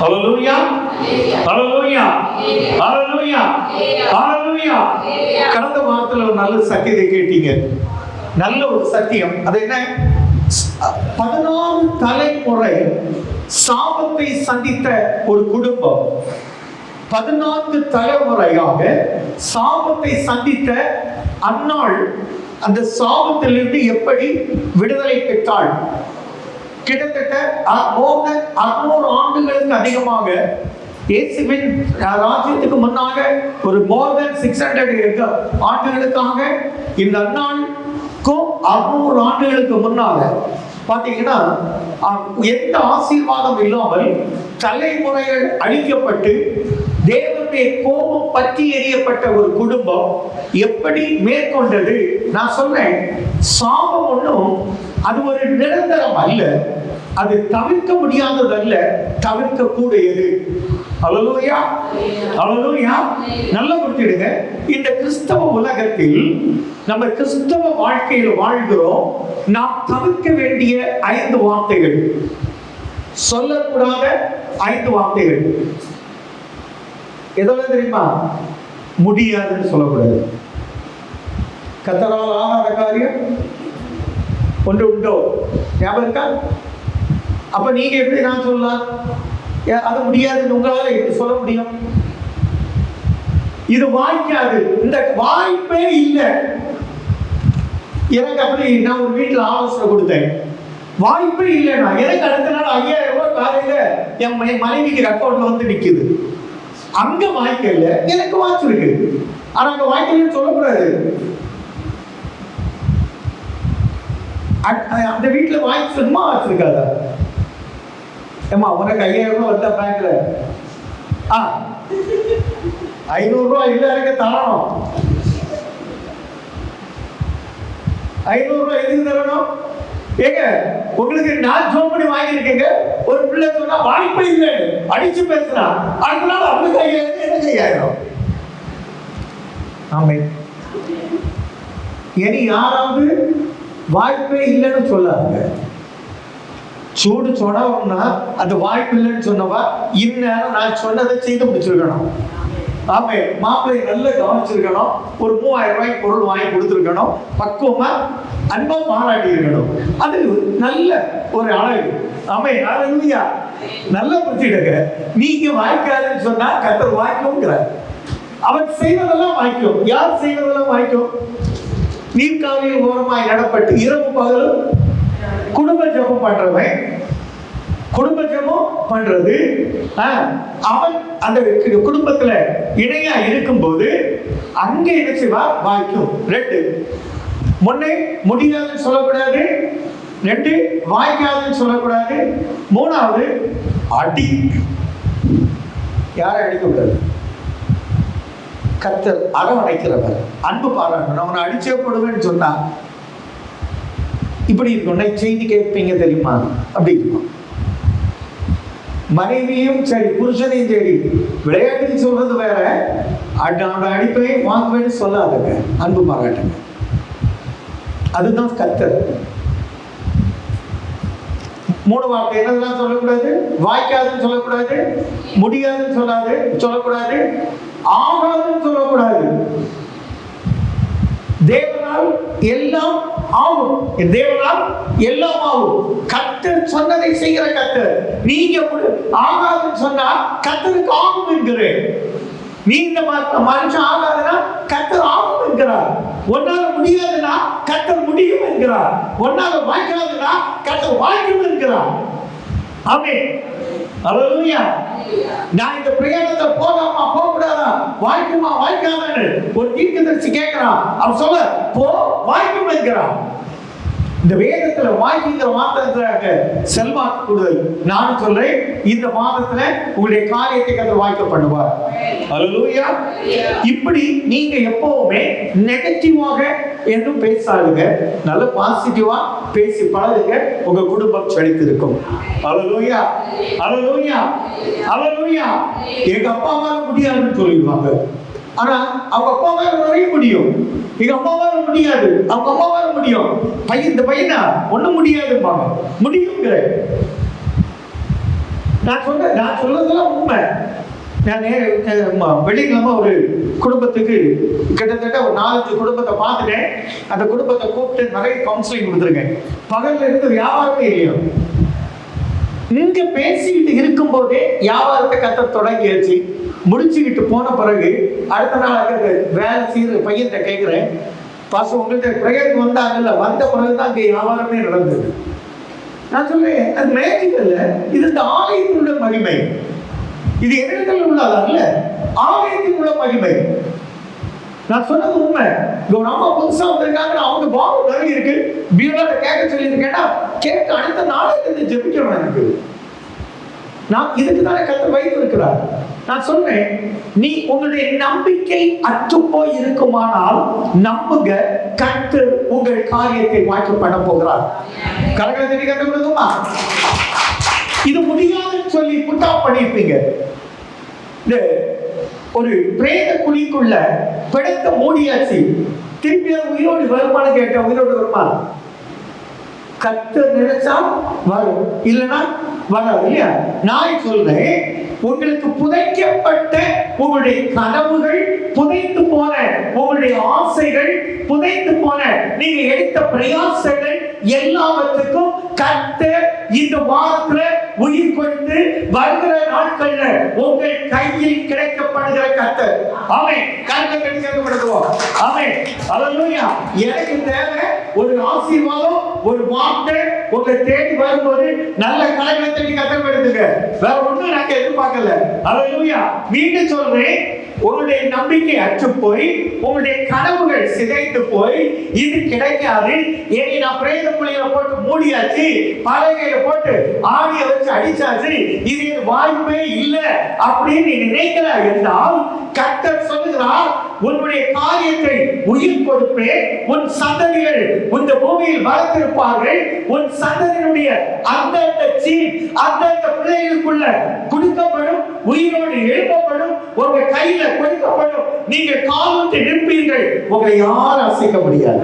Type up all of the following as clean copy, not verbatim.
ஹல்லேலூயா, ஹல்லேலூயா, ஹல்லேலூயா, ஹல்லேலூயா. கடந்த வாரத்தில் ஒரு நல்ல சத்தியத்தை கேட்டீங்க. நல்ல ஒரு சத்தியம். அது என்ன? 14 தலைமுறை சாபத்தை சந்தித்த ஒரு குடும்பம் 14 தலைமுறையாக சாபத்தை சந்தித்த அன்னாள் அந்த சாபத்திலிருந்து எப்படி விடுதலை பெற்றாள்? கிட்டத்தட்ட 600 ஆண்டுகளுக்கு அதிகமாக இயேசுவின் ராஜ்யத்துக்கு முன்னாக ஒரு more than 600 ஆண்டுகளுக்காக இந்த அன்னாளுக்கும் 600 ஆண்டுகளுக்கு முன்னாக பார்த்தீங்கன்னா எந்த ஆசீர்வாதம் இல்லாமல் தலைமுறைகள் அழிக்கப்பட்டு தேவனுடைய கோபம் பற்றி எறியப்பட்ட ஒரு குடும்பம் எப்படி மேற்கொண்டது? நான் சொன்னேன், சாபம் ஒன்றும் அது ஒரு நிரந்தரம் அல்ல, அது தவிர்க்க முடியாதது அல்ல, தவிர்க்க கூடியது. ஹல்லேலூயா, ஹல்லேலூயா. நல்லா புரிஞ்சிடுங்க. இந்த கிறிஸ்தவ உலகத்தில் நம்ம கிறிஸ்தவ வாழ்க்கையில் வாழ்கிறோம். நாம் தவிர்க்க வேண்டிய 5 வார்த்தைகள், சொல்லக்கூடாத 5 வார்த்தைகள் எதெல்லாம் தெரியுமா? முடியாதுன்னு சொல்லக்கூடாது. கர்த்தரால் ஆகாத காரியம் ஒன்று உண்டோ? ஞாபகம் இருக்கா? அப்ப நீங்க எப்படி நான் சொல்லலாம்? அது முடியாதுன்னு உங்களால எப்படி சொல்ல முடியும்? இது வாய்க்காது, இந்த வாய்ப்பே இல்லை. எனக்கு அப்படி நான் ஒரு வீட்டில் ஆலோசனை கொடுத்தேன். வாய்ப்பே இல்லைன்னா எனக்கு அடுத்த நாள் 5000 ரூபாய் காலையில என் மனைவிக்கு அக்கௌண்ட்ல வந்து நிக்குது. அங்க வாய்க்கல, எனக்கு வாய்ச்சிருக்கு. ஆனா அங்க வாய்க்கலன்னு சொல்லக்கூடாது. அந்த வீட்டுல வாய்ப்பு சும்மா வச்சிருக்காதா? ஏமா உனக்கு 5000 ரூபாய் வந்தா பேங்க்ல 500 ரூபாய் இல்ல எனக்கு தரணும். 500 ரூபாய் எதுக்கு தரணும்? ஏங்க உங்களுக்கு நான் ஜோம் பண்ணி வாங்கியிருக்கேங்க. ஒரு பிள்ளை சொன்னா வாய்ப்பே இல்லை அடிச்சு பேசுறா, அடுத்த நாள் அவனுக்கு 5000 எனக்கு 5000. ஆமே. இனி யாராவது வாய்ப்பே இல்லைன்னு சொல்லாங்க. சூடு சொன்னவன்னா அது வாய்ப்பு இல்லைன்னு சொன்னவா இந்நேரம் நான் சொன்னதை செய்து முடிச்சிருக்கணும். ஆமே. மாப்பிள்ளை நல்லா கவனிச்சிருக்கணும். ஒரு 3000 ரூபாய்க்கு பொருள் வாங்கி கொடுத்துருக்கணும். பக்குவமா அன்பா பாராட்டி இருக்கணும். அது நல்ல ஒரு அழகு. ஆமே. ஹல்லேலூயா. நல்லா புரிஞ்சுடுங்க. நீங்க வாய்க்காதுன்னு சொன்னா கர்த்தர் வாய்க்கும்ங்கிறார். அவன் செய்வதெல்லாம் வாய்க்கும். யார் செய்வதெல்லாம் வாய்க்கும்? நீர்க்காலில் ஓரமாய் நடப்பட்டு இரவு பகலும் குடும்ப ஜெபம் பண்றவன், குடும்ப ஜெபம் பண்றது அவன் அந்த குடும்பத்துல இணையா இருக்கும்போது அங்கே என்ன செய்வார்? வாய்க்கும். 2 முன்னே முடியாதுன்னு சொல்லக்கூடாது, 2 வாய்க்காதுன்னு சொல்லக்கூடாது, 3வது அடி. யாரை அடிக்கக்கூடாது? கர்த்தர் அரவணைக்கிறவர், அன்பு பாராட்டணும். அவனை அடிச்சே போடுவேன்னு சொன்னா இப்படி இருக்கும். செய்தி கேட்பீங்க தெரியுமா? அப்படி இருக்கும். மனைவியும் சரி புருஷனையும் சரி விளையாட்டுக்கு சொல்றது வேற, அடிப்பை வாங்குவேன்னு சொல்லாதுங்க, அன்பு பாராட்டுங்க. அதுதான் கர்த்தர். 3 வார்த்தை என்னதான் சொல்லக்கூடாது? வாய்க்காதுன்னு சொல்லக்கூடாது, முடியாதுன்னு சொல்லக்கூடாது, ஆகாதுன்னு சொல்லக்கூடாது. தேவனால் எல்லாம் ஆகும். தேவனால் எல்லாம் ஆகும். கர்த்தர் சொன்னதை செய்கிற கர்த்தர். நீங்க ஆகாதுன்னு சொன்னா கர்த்தருக்கு ஆகும் என்கிறேன். நீ இந்த மனுஷன் ஆகாதுன்னா கர்த்தர் ஆகும் என்கிறார். ஒன்னால முடியாதுன்னா கர்த்தர் முடியும் என்கிறார். ஒன்னால வாய்க்காதுன்னா கர்த்தர் வாய்க்கும் என்கிறார். ஆமென். ஹல்லேலூயா. நான் இந்த பிரயாணத்தை போகாமா போகக்கூடாதா, வாய்க்குமா வாய்க்காதான்னு ஒரு தீர்க்கதரிசி கேட்கிறான். அவன் சொல்ல போ, வாய்க்கும் என்கிறான். இந்த வேதத்துல வாய்க்குங்கிற வார்த்தை செல்வாக்கு கூடுதல். நான் சொல்றேன், இந்த மாதத்துல உங்களுடைய காரியத்தை கர்த்தர் வாய்க்க பண்ணுவார். ஹல்லேலூயா. இப்படி நீங்க எப்பவுமே நெகட்டிவாக என்றும் பேசாதுங்க, நல்ல பாசிட்டிவா பேசி பழகுங்க. உங்க குடும்பம் செழித்திருக்கும். ஹல்லேலூயா, ஹல்லேலூயா, ஹல்லேலூயா. எங்க அப்பாவால முடியாதுன்னு சொல்லிடுவாங்க. ஆனா அவங்க அப்பாவால நிறைய முடியும். எங்க அம்மாவால முடியாது, அவங்க அம்மாவால முடியும். இந்த பையனா ஒண்ணும் முடியாதுப்பாங்க, முடியுங்கிற. நான் சொல்றதுலாம் உண்மை. நான் வெள்ளிக்கிழமை ஒரு குடும்பத்துக்கு கிட்டத்தட்ட ஒரு 4-5 குடும்பத்தை பார்த்துட்டேன். அந்த குடும்பத்தை கூப்பிட்டு நிறைய கவுன்சிலிங் கொடுத்துருக்கேன். பகல்ல இருந்து வியாபாரமே இல்லையோ, நீங்க பேசிக்கிட்டு இருக்கும் போதே வியாபாரத்தை கத்த தொடங்கியாச்சு. முடிச்சுக்கிட்டு போன பிறகு அடுத்த நாள் வேலை செய்யற பையன்கிட்ட கேட்கிறேன், பாச உங்கள்கிட்ட பிரேயருக்கு வந்தாங்கல்ல, வந்த பிறகுதான் அங்கே வியாபாரமே நடந்தது. நான் சொல்றேன், அது மேஜிக் அல்ல, இது இந்த ஆலயத்தினுடைய மகிமை. இது எங்களுக்கு உள்ளதல்ல, ஆலயத்தில் உள்ள மகிமை. நான் சொன்னது உண்மை. ஒரு அம்மா புதுசா வந்திருக்காங்க, அவங்க பாவம் நிறைய இருக்கு, பீரோட கேட்க சொல்லியிருக்கேன்னா கேட்க அடுத்த நாளைக்கு ஜெபிக்கணும். எனக்கு நான் இதுக்கு தானே கத்த வைத்து இருக்கிறார். நான் சொன்னேன், நீ உங்களுடைய நம்பிக்கை அற்றுப்போய் இருக்குமானால் நம்புங்க, கர்த்தர் உங்கள் காரியத்தை வாய்க்கப்பட போகிறார். கரங்களை தட்டி கட்ட முடியுமா? இது முடியாதுன்னு சொல்லி புட்டா பண்ணிருப்பீங்க. இந்த ஒரு பிரேத குழிக்குள்ள பிடத்த மூடியாச்சு, திருப்பி உயிரோடு வருமானம் கேட்ட உயிரோடு வருமானம். கர்த்தர் நினைச்சா வரும், இல்லைன்னா வராது இல்லையா? நான் சொல்றேன், உங்களுக்கு புதைக்கப்பட்ட உங்களுடைய கனவுகள், புதைத்து போன உங்களுடைய ஆசைகள், புதைத்து போன நீங்க எடுத்த பிரயாசங்கள் எல்லாவற்றுக்கும் கர்த்தர் இந்த வாரத்துல உயிர் கொடுத்து வருகிற நாட்கள்ல உங்கள் கையில் கிடைக்கப்படுகிற கர்த்தர். ஆமென். கர்த்தர் கிடைக்கப்படுவோம். ஆமென். அல்லேலூயா. எனக்கு தேவை ஒரு ஆசீர்வாதம், ஒரு வார்த்தை உங்களை தேடி வரும்போது நல்ல கலைகளை தேடி கட்டப்படுத்துங்க. வேற ஒண்ணும் நாங்க எதிர்பார்க்கல. அல்லேலூயா. மீண்டும் சொல்றேன், உங்களுடைய நம்பிக்கை அற்று போய், உங்களுடைய கனவுகள் சிதைத்து போய், இது கிடைக்காது, ஏனி நான் பிரேத குழியில போட்டு மூடியாச்சு, பலகையில போட்டு ஆணியை வச்சு அடிச்சாச்சு, இது வாய்ப்பே இல்லை அப்படின்னு நினைக்கிறார் என்றால், கர்த்தர் சொல்லுகிறார், உன்னுடைய காரியத்தை உயிர் கொடுப்பேன், உன் சந்ததிகள் இந்த பூமியில் வளர்த்திருப்பார்கள், உன் சந்ததியினுடைய அந்தந்த சீன் அந்தந்த பிள்ளைகளுக்குள்ள கொடுக்கப்படும், உயிரோடு எழுப்பப்படும், உங்க கையில கொடுக்கப்படும், நீங்க காலத்தை நிற்பீர்கள், உங்களை யாரும் அசைக்க முடியாது.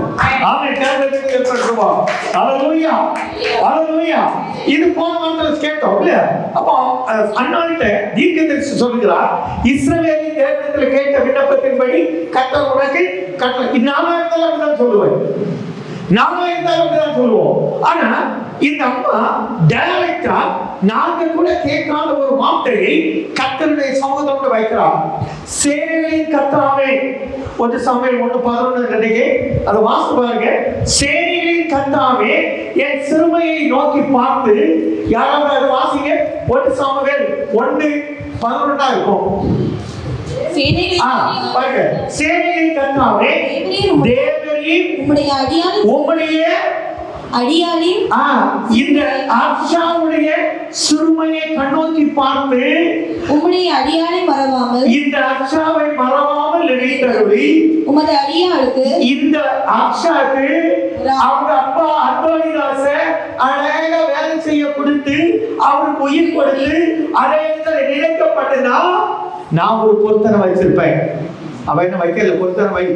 ஆமென். கர்த்தருக்கு ஏற்படுவோம். அல்லேலூயா. அல்லேலூயா. இது போன வாரத்துல கேட்டோம் இல்லையா? அப்போ அண்ணாட்ட தீர்க்கதரிசி சொல்லுகிறார், இஸ்ரவேலின் தேவனிடத்தில் கேட்ட விண்ணப்பத்தின்படி கர்த்தர் உனக்கு கட்டளை. நானும் இருந்தாலும் அப்படிதான் சொல்லுவேன், நானும் இருந்தாலும் அப்படிதான் சொல்லுவோம். ஆனா இந்த அம்மா டைரக்டா நாங்க கூட கேட்காத ஒரு வார்த்தையை கர்த்தருடைய சமூகத்தோடு வைக்கிறார். சேனைகளின் கர்த்தாவே, 1 சாமுவேல் 1:11 நினைக்கிறேன், அதை வாசித்து பாருங்க. சேனைகளின் கர்த்தாவே, என் சிறுமையை நோக்கி பார்த்து, யாராவது அதை வாசிங்க. 1 சாமுவேல் 1:11 இருக்கும். சேனைகளின் கர்த்தாவே, தேவரீர் உம்முடைய அடியாளின் இந்த அக்ஷாவுடைய சிறுமையை கண்ணோக்கி பார்த்து, உம்முடைய அடியாளை மறவாமல், இந்த அக்ஷாவை மறவாமல் நினைத்தருளி, உமது அடியாளுக்கு, இந்த அக்ஷாக்கு அவங்க அப்பா அந்தோனிதாச அழகா வேலை செய்ய கொடுத்து அவருக்கு உயிர் கொடுத்து அதே நினைக்கப்பட்டதா, நான் ஒரு பொருத்தனை வச்சிருப்பேன். அவ என்ன வைக்கல, பொருத்தனை வை.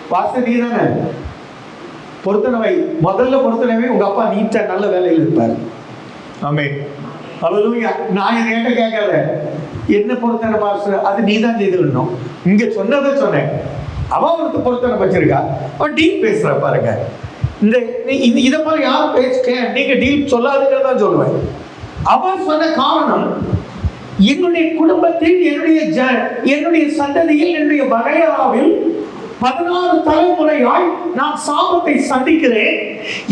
பாஸ்டர் நீ தானே பொருத்தனை வை. முதல்ல பொருத்தனவே உங்க அப்பா நீட்டா நல்ல வேலையில் இருப்பாரு. ஆமென். அல்லேலூயா. நான் என்கிட்ட கேட்கல, என்ன பொருத்தனை பாஸ்டர், அது நீ தான் செய்துக்கணும். இங்க சொன்னதை சொன்னேன். அவன் ஒருத்த பொருத்தனை வச்சிருக்கா, அவன் டீல் பேசுற பாருங்க. இந்த இதை போல யாரும் நீங்க டீல் சொல்லாதுங்கிறதான் சொல்லுவேன். அவன் சொன்ன காரணம், என்னுடைய குடும்பத்தில், என்னுடைய சந்ததியில், என்னுடைய வகையறாவில் 16 தலைமுறையாய் நான் சாபத்தை சந்திக்கிறேன்.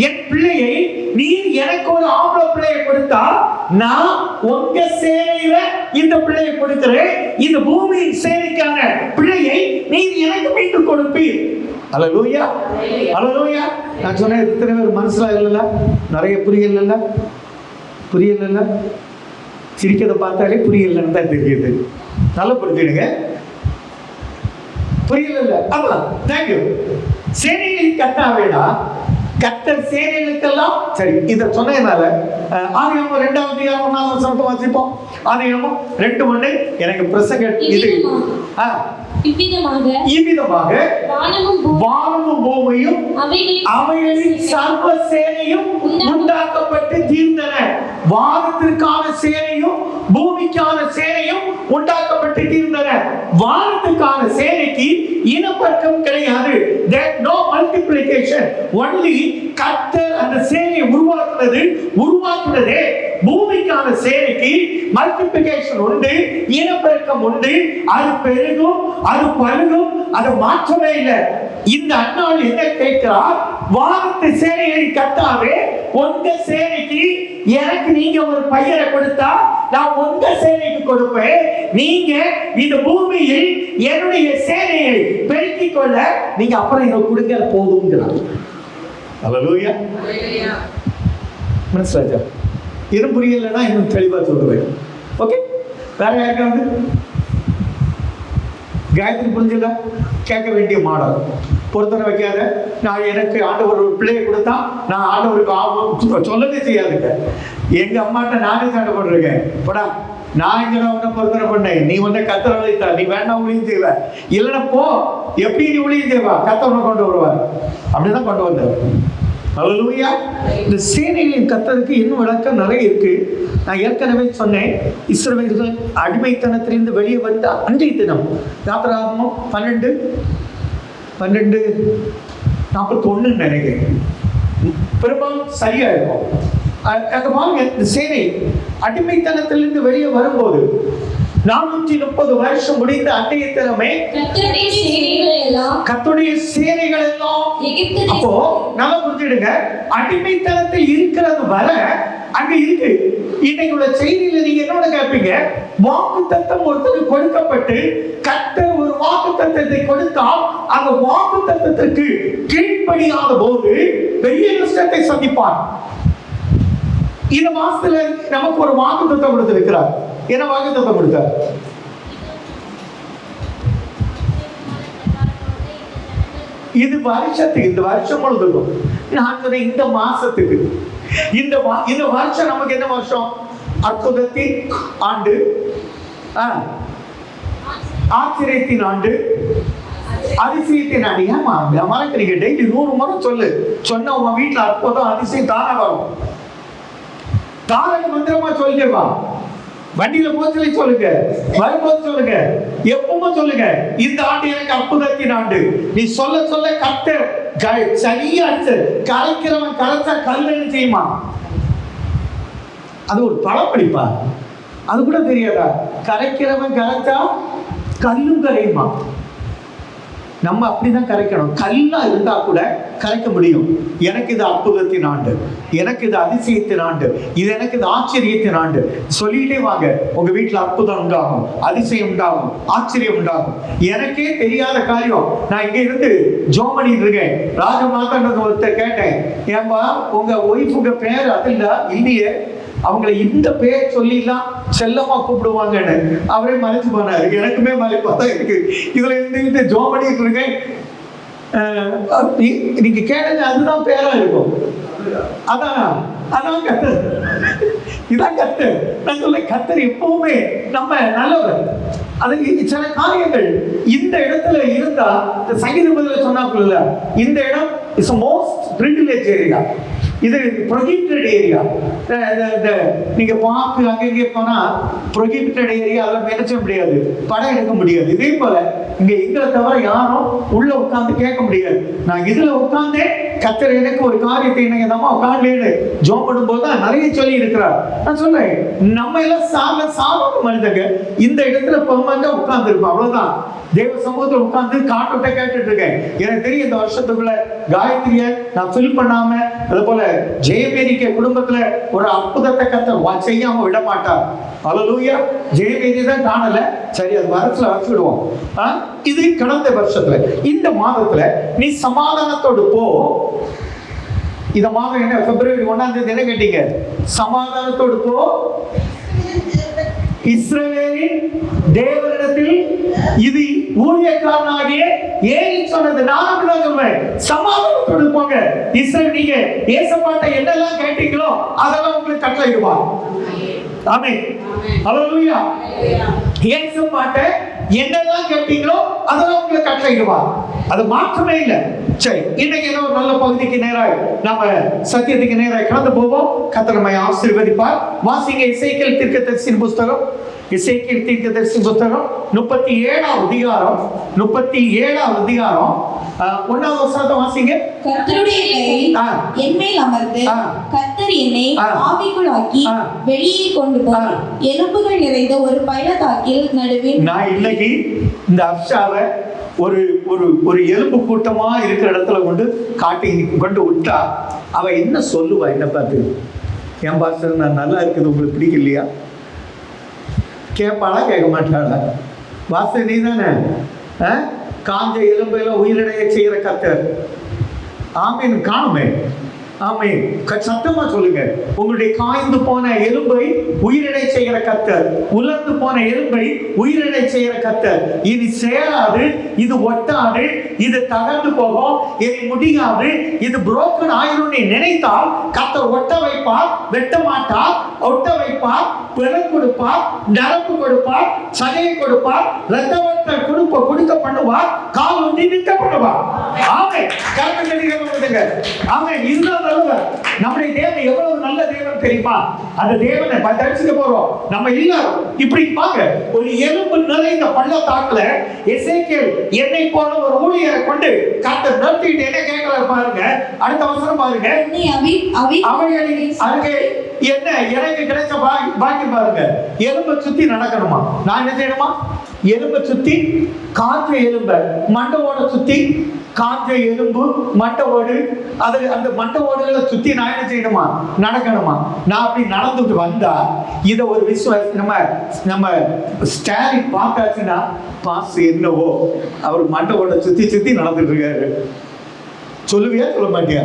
என் பிள்ளையை நீ எனக்கு ஒரு ஆம்பளை பிள்ளையை கொடுத்தா, நான் உங்க சேனையில இந்த பிள்ளையை கொடுக்கிறேன். இந்த பூமியின் சேனைக்கான பிள்ளையை நீ எனக்கு மீண்டும் கொடுப்பீர். அல்லேலூயா. அல்லேலூயா. நான் சொன்னேன், எத்தனை பேர் மனசுல இல்லைல்ல, நிறைய புரியல, சிரிக்கிறத பார்த்தாலே புரியலன்னு தான் தெரியுது. நல்லா புரிஞ்சுடுங்க. புரியல. ஆமா, தேங்க்யூ. சேனைகளின் கர்த்தாவேடா, கர்த்தர் சேனைகளுக்கெல்லாம் சரி. இதை சொன்னதுனால ஆதியாகமம் 2ஆம் அதிகாரம் 1ஆம் வசனத்தை வாசிப்போம். ஆதியாகமம் 2:1. எனக்கு பிரசங்க இது இவ்விதமாக வானமும் பூமியும் அவைகளின் சர்வ சேனையும் உண்டாக்கப்பட்டு தீர்ந்தன. வானத்திற்கான சேனையும் பூமிக்கான சேனையும் உண்டாக்கப்பட்டு தீர்ந்தன. வானத்துக்கான சேனைக்கு இனப்பெருக்கம் கிடையாது. no multiplication, only கர்த்தர் அந்த சேனையை உருவாக்குனதே. பூமிக்கான சேனைக்கு மல்டிபிளிகேஷன் உண்டு, இனப்பெருக்கம் உண்டு. அது பெருகும், அது பழுகும், அது மாற்றமே இல்லை. இந்த அண்ணாள் என்ன கேட்கிறார்? வானத்து சேனையை கர்த்தாவே, உங்க சேனைக்கு எனக்கு நீங்க ஒரு பையனை கொடுத்தா நான் உங்க சேனைக்கு கொடுப்பேன். நீங்க இந்த பூமியில் என்னுடைய சேனையை பெருக்கிக் கொள்ள நீங்க அப்புறம் எனக்கு கொடுங்க போதுங்கிறார். அல்லேலூயா. மனசுராஜா இது புரியலன்னா இன்னும் தெளிவா சொல்லுவேன். ஓகே, வேற யாருக்காவது காயத்ரி புரிஞ்சல? கேட்க வேண்டிய மாடல் பொறுத்தனை வைக்காத. நான் எனக்கு ஆண்டவர் ஒரு பிள்ளையை கொடுத்தா நான் ஆண்டவருக்கு சொல்லவே செய்யாதுங்க. எங்க அம்மாட்ட நானே சண்டை போட்டிருக்கேன். போடா, நான் இங்க உன்னை பொறுத்தனை பண்ணேன், நீ உன்னை கத்தரை வளைத்தா, நீ வேண்டாம் ஊழியம் செய்வ, இல்லைன்னா போ, எப்படி நீ ஊழியம் செய்வா, கத்தவனை கொண்டு வருவார். அப்படிதான் கொண்டு வந்தார். அல்லேலூயா. இந்த சேனைகளின் கர்த்தருக்கு இன்னும் விளக்கம் நிறைய இருக்கு. நான் ஏற்கனவே சொன்னேன், இஸ்ரவேலர்கள் அடிமைத்தனத்திலிருந்து வெளியே வந்த அன்றைய தினம் யாத்திராகமம் 12:41 நினைக்கிறேன், பெரும்பாலும் சரியா இருக்கும். அங்க பாருங்க, இந்த சேனை அடிமைத்தனத்திலிருந்து வெளியே வரும்போது 430 வருஷம் முடிந்த அன்றைய தினமே கர்த்தருடைய சேனைகள் எல்லாம். அப்போ நல்லா புரிஞ்சுடுங்க, அடிமைத்தனத்தில் இருக்கிறது வர அங்க இருக்கு. இன்னைக்கு உள்ள செய்தியில நீங்க என்னோட கேட்பீங்க, வாக்குத்தத்தம் ஒருத்தருக்கு கொடுக்கப்பட்டு கர்த்தர் ஒரு வாக்குத்தத்தத்தை கொடுத்தால் அந்த வாக்குத்தத்தத்திற்கு கீழ்ப்படியாத போது பெரிய நஷ்டத்தை சந்திப்பார். இந்த மாசத்துல நமக்கு ஒரு வாக்குத்தத்தம் கொடுத்திருக்கிறார். என்ன வாக்குத்தத்தம் கொடுத்தார்? இது வருஷத்துக்கு, இந்த வருஷம் முழுதும் நான் சொன்னேன், இந்த மாசத்துக்கு, இந்த வருஷம் நமக்கு என்ன வருஷம்? அற்புதத்தின் ஆண்டு, ஆச்சரியத்தின் ஆண்டு, அதிசயத்தின் ஆண்டு. ஏமா மறக்கிறீங்க? டெய்லி 100 முறை சொல்லு. சொன்ன உங்க வீட்டுல அற்புதம் அதிசயம் தானே வரும். தாரக மந்திரமா சொல்லிக்கவா, வண்டியில போச்சலை சொல்லுங்க, வரும்போது சொல்லுங்க, எப்பவும் சொல்லுங்க, இந்த ஆண்டு எனக்கு அற்புதத்தின் ஆண்டு. நீ சொல்ல சொல்ல கர்த்தர் சரியா கரைக்கிறவன் கரைச்சா கல்லு செய்யுமா? அது ஒரு படம் படிப்பா, அது கூட தெரியாதா? கரைக்கிறவன் கரைச்சா கல்லும் கரையுமா? நம்ம அப்படிதான் கரைக்கணும். கல்லா இருந்தா கூட கரைக்க முடியும். எனக்கு இது அற்புதத்தின் ஆண்டு, எனக்கு இது அதிசயத்தின் ஆண்டு, இது எனக்கு இது ஆச்சரியத்தின் ஆண்டு. சொல்லிட்டே வாங்க, உங்க வீட்டுல அற்புதம் உண்டாகும், அதிசயம் உண்டாகும், ஆச்சரியம் உண்டாகும். எனக்கே தெரியாத காரியம். நான் இங்க இருந்து ஜோம் பண்ணிட்டு இருக்கேன். ராஜமாதா ஒருத்தர் கேட்டேன், ஏன்பா உங்க ஒய்ஃபுங்க பேர் அது இல்லையே, அவங்களை இந்த பேர் சொல்லிலாம் செல்லமா கூப்பிடுவாங்கன்னு. அவரே மறைச்சு போனாரு. எனக்குமே மறைப்பா தான் இருக்கு. இதுல இருந்து ஜோம் பண்ணிட்டு இருக்கேன். நீங்க கேட்டது அதுதான் பேரா இருக்கும். அதான் கர்த்தர், இதான் கர்த்தர். நான் சொல்ல, கர்த்தர் எப்பவுமே நம்ம நல்லவர். அது சில காரியங்கள் இந்த இடத்துல இருந்தா, சங்கீத பதில சொன்னாப்புல, இந்த இடம் இஸ் மோஸ்ட் பிரிவிலேஜ் ஏரியா, இது ப்ரொஹிபிட்டட் ஏரியா. நீங்க பார்த்து அங்கங்கே போனா ப்ரொஹிபிட்டட் ஏரியா, அதெல்லாம் நினைச்ச முடியாது, படம் எடுக்க முடியாது. இதே போல இங்க எங்களை தவிர யாரும் உள்ள உட்கார்ந்து கேட்க முடியாது. நான் இதுல உட்கார்ந்தே கர்த்தர் எனக்கு ஒரு காரியத்தை இன்னைக்கு நம்ம உட்கார்ந்து ஜோம் பண்ணும்போது தான் நிறைய சொல்லி இருக்கிறார். நான் சொல்றேன், நம்ம எல்லாம் சாதாரண மனிதங்க இந்த இடத்துல பெர்மனண்டா உட்கார்ந்து இருப்போம். அவ்வளவுதான். தேவ சமூகத்தில் உட்கார்ந்து காட்டோட்ட கேட்டுட்டு இருக்கேன். எனக்கு தெரியும் இந்த வருஷத்துக்குள்ள காயத்ரிய நான் ஃபில் பண்ணாம, அது போல ஜெயமேரிக்க குடும்பத்துல ஒரு அற்புதத்தை கர்த்தர் செய்யாம விட மாட்டார். அல்லேலூயா. ஜெயமேரி தான் காணல, சரி அது வருஷத்துல வச்சுடுவோம். இது கடந்த வருஷத்துல. இந்த மாதத்துல நீ சமாதானத்தோடு போ. இந்த மாதம் என்ன, பிப்ரவரி 1ஆம் தேதி என்ன கேட்டீங்க? சமாதானத்தோடு போ, இஸ்ரவேலின் தேவனிடத்தில் இது ஊழியக்காரனாகிய ஏலி சொன்னது. நான் அப்படிதான் சொல்றேன், சமாதானத்தோடு போங்க. இஸ்ரவேல், நீங்க ஏசப்பாட்ட என்னெல்லாம் கேட்டீங்களோ அதெல்லாம் உங்களுக்கு கட்டளையிடுவார். ஆமென். ஹல்லேலூயா. இயேசுவாட்ட என்னெல்லாம் கேட்டீங்களோ அதெல்லாம் உங்களுக்கு கட்டளையிடுவார். அது மாற்றமே இல்லை. சரி, இன்னைக்கு ஏதோ ஒரு நல்ல பகுதிக்கு நேராய் நாம சத்தியத்துக்கு நேராய் கடந்து போவோம். கர்த்தர் நம்மை ஆசீர்வதிப்பார். வாசிங்க எசேக்கியேல் தீர்க்கதரிசியின் புஸ்தகம், எசேக்கியேல் தீர்க்கதரிசியின் புஸ்தகம் 37ஆம் அதிகாரம், 37ஆம் அதிகாரம் 1வது வசனத்தை வாசிங்க. கர்த்தருடைய கை என்மேல் அமர்ந்து கர்த்தர் என்னை ஆவிக்குள் ஆக்கி வெளியே கொண்டு போய் எலும்புகள் நிறைந்த ஒரு பள்ளத்தாக்கில் நடுவில். நான் இன்னைக்கு இந்த அப்ஷாவை ஒரு ஒரு ஒரு எலும்பு கூட்டமா இருக்கிற இடத்துல கொண்டு விட்டா அவ என்ன சொல்லுவா? என்ன பார்த்து, என் பாஸ்டர் நான் நல்லா இருக்குது, உங்களுக்கு பிடிக்கலையா? கேட்பாளா? கேட்க மாட்டாளா? வாஸ்தர் நீ தானே காஞ்ச எலும்பையெல்லாம் உயிரிழைய செய்கிற கர்த்தர். ஆமீன். காணுமே. ஆமீன். சத்தமா சொல்லுங்க. உங்களுடைய காய்ந்து போன எலும்பை உயிரிழை செய்கிற கர்த்தர், உலர்ந்து போன எலும்பை உயிரிழை செய்கிற கர்த்தர். இது சேராது, இது ஒட்டாது, இது தகர்ந்து போகும், இது முடியாது, இது புரோக்கன் ஆயிரும் நினைத்தால் கர்த்தர் ஒட்ட வைப்பார், வெட்ட மாட்டார். ஒட்ட வைப்பார், பிறகு கொடுப்பார், நரம்பு கொடுப்பார், சதையை கொடுப்பார், ரத்தவத்தை கொடுக்க பண்ணுவார், கால் ஒன்றி நிற்க பண்ணுவார். ஆமென். ஆமென். இதுதான் நல்லவர். நம்முடைய தேவன் எவ்வளவு நல்ல தேவன் தெரியுமா? அந்த தேவனை தரிசிக்க போறோம். நம்ம எல்லாரும் இப்படி பாங்க, ஒரு எலும்பு நிறைந்த பள்ளத்தாக்குல எசேக்கியேல் என்னை போல ஒரு ஊழியரை கொண்டு கர்த்தர் நிறுத்திட்டு என்ன கேட்கிறார் பாருங்க. அடுத்த வசனம் பாருங்க. அங்கே என்ன எனக்கு கிடைச்ச பாக்கி பாருங்க. எலும்பை சுத்தி நடக்கணுமா? நான் என்ன செய்யணுமா? எலும்பை சுத்தி, காஞ்ச எலும்பை மண்டவோட சுத்தி, காஞ்ச எலும்பு மண்டை ஓடு, அது அந்த மண்டை ஓடுகளை சுத்தி நான் என்ன செய்யணுமா? நடக்கணுமா? நான் அப்படி நடந்துட்டு வந்தா இதை ஒரு நம்ம ஸ்டாலின் பார்த்தாச்சுன்னா, பாஸ் என்னவோ அவர் மண்டை ஓட சுத்தி நடந்துட்டு இருக்காரு. சொல்லுவியா? சொல்ல மாட்டியா?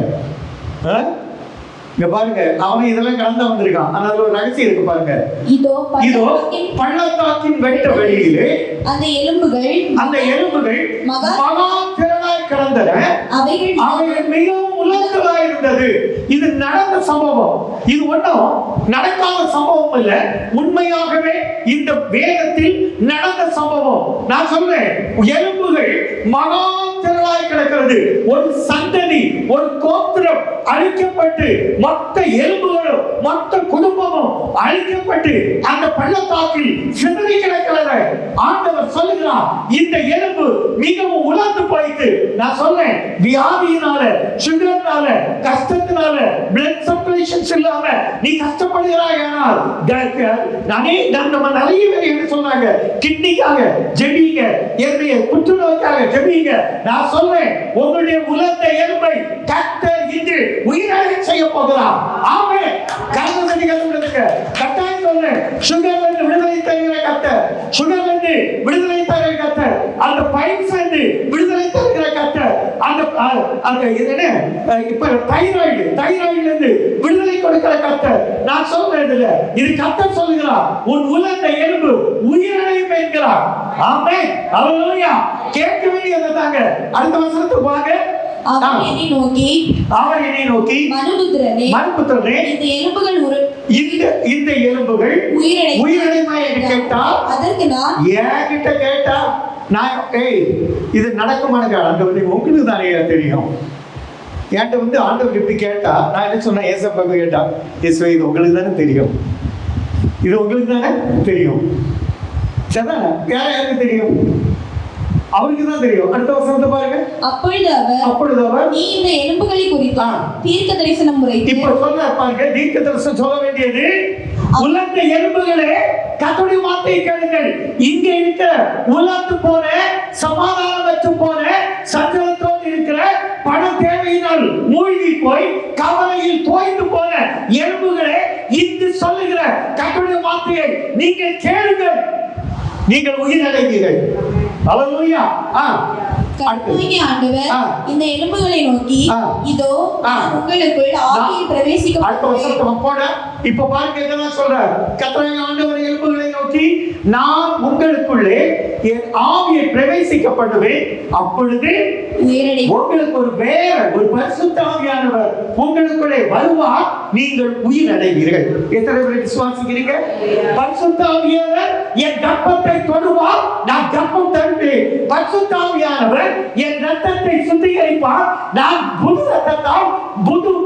இங்க பாருங்க, அவன் இதெல்லாம் கடந்து வந்திருக்கான். ஆனா ஒரு ரகசியம் இருக்கு பாருங்க. இதோ பள்ளத்தாக்கின் வெட்ட வெளியிலே அந்த எலும்புகள் மகா திரளாய் கிடந்தன, அவைகள் மிகவும் உலர்ந்ததாய் இருந்தது. இது நடந்த சம்பவம். இது ஒன்றும் நடக்காத சம்பவம் இல்ல, உண்மையாகவே இந்த வேதத்தில் நடந்த சம்பவம். நான் சொல்றேன், எலும்புகள் மகா திரளாய் கிடக்கிறது. ஒரு சந்ததி, ஒரு கோத்திரம் அழிக்கப்பட்டு, மொத்த எலும்புகளும் மொத்த குடும்பமும் அழிக்கப்பட்டு அந்த பள்ளத்தாக்கில் சிதறி கிடக்கிறது. ஆண்டவர் சொல்லுகிறார், இந்த எலும்பு மிகவும் உலர்ந்து போயிட்டு. நான் சொல்றேன், வியாதியினால, சுகர்னால, கஷ்டத்தினால, பிளட் சர்க்குலேஷன்ஸ் இல்லாம நீ கஷ்டப்படுகிறாய். ஆனால் நம்ம நிறைய பேர் என்ன சொன்னாங்க? கிட்னிக்காக ஜெபிங்க, என்னுடைய புற்றுநோய்க்காக ஜெபிங்க. நான் சொல்றேன், உங்களுடைய உலர்ந்த எலும்பை கர்த்தர் இன்று உயிராக செய்ய போகிறார். ஆமென். கட்டாயம் சொல்றேன், சுகர்ல இருந்து விடுதலை தருகிற கர்த்தர், சுகர்ல இருந்து விடுதலை தருகிற கர்த்தர், அந்த பைல்ஸ்ல இருந்து விடுதலை தருகிற கர்த்தர், அந்த இப்ப தைராய்டுல இருந்து விடுதலை கொடுக்கிற கர்த்தர். நான் சொல்றேன், இது கர்த்தர் சொல்லுகிறார், உன் உலர்ந்த எலும்பு உயிரடையும் என்கிறார். ஆமென். ஹல்லேலூயா. கேட்க வேண்டியது தாங்க. அடுத்த வசனத்துக்கு வாங்க. அவர் என்னை நோக்கி மனுபுத்திரனே, இந்த எலும்புகள் உயிரிழையுமா என்று கேட்டால், அதற்கு நான் என்கிட்ட கேட்டா நான் இது நடக்குமான்னு ஆண்டவர் உங்களுக்கு தானே தெரியும். என்கிட்ட ஆண்டவர் இப்படி கேட்டா நான் என்ன சொன்னேன்? ஏசப்பா கேட்டா, இயேசுவே இது உங்களுக்கு தானே தெரியும், இது உங்களுக்கு தானே தெரியும். சரிதானே? யாருக்கு தெரியும்? அவருக்கு தான் தெரியும். அடுத்த வசனத்தை பாருங்க. அப்பொழுது அவர் நீ இந்த எலும்புகளை குறித்து தீர்க்க தரிசனம் உரைத்து. இப்ப சொல்றார் பாருங்க, தீர்க்க தரிசனம் சொல்ல வேண்டியது, உலர்ந்த எலும்புகளே கர்த்தருடைய வார்த்தையை கேளுங்கள். இங்க இருக்கிற உலர்ந்து போன, சமாதானமற்று போன, சஞ்சலத்தோடு இருக்கிற, பண தேவையினால் மூழ்கி போய் கவலையில் தோய்ந்து போன எலும்புகளே, இன்று சொல்லுகிற கர்த்தருடைய வார்த்தையை நீங்கள் கேளுங்கள், நீங்கள் உயிரடைவீர்கள். ஹல்லேலூயா. கர்த்தராகிய ஆண்டவர் இந்த எலும்புகளை நோக்கி, இதோ நான் உங்களுக்குள் ஆவியை பிரவேசிக்க இப்ப பாருங்க என்ன சொல்றார். கர்த்தராகிய ஆண்டவர் எலும்புகளை நோக்கி, நான் உங்களுக்குள்ளே என் ஆவியை பிரவேசிக்க பண்ணுவேன், அப்பொழுது உங்களுக்கு ஒரு பரிசுத்த ஆவியானவர் உங்களுக்குள்ளே வருவார், நீங்கள் உயிர் அடைவீர்கள். எத்தனை பேர் விசுவாசிக்கிறீங்க? பரிசுத்த ஆவியானவர் என் கர்ப்பத்தை தொடுவார், நான் கர்ப்பம் தருவேன். பரிசுத்த ஆவியானவர் என் ரத்தத்தை சுத்திகரிப்பார், நான் புது ரத்தத்தால்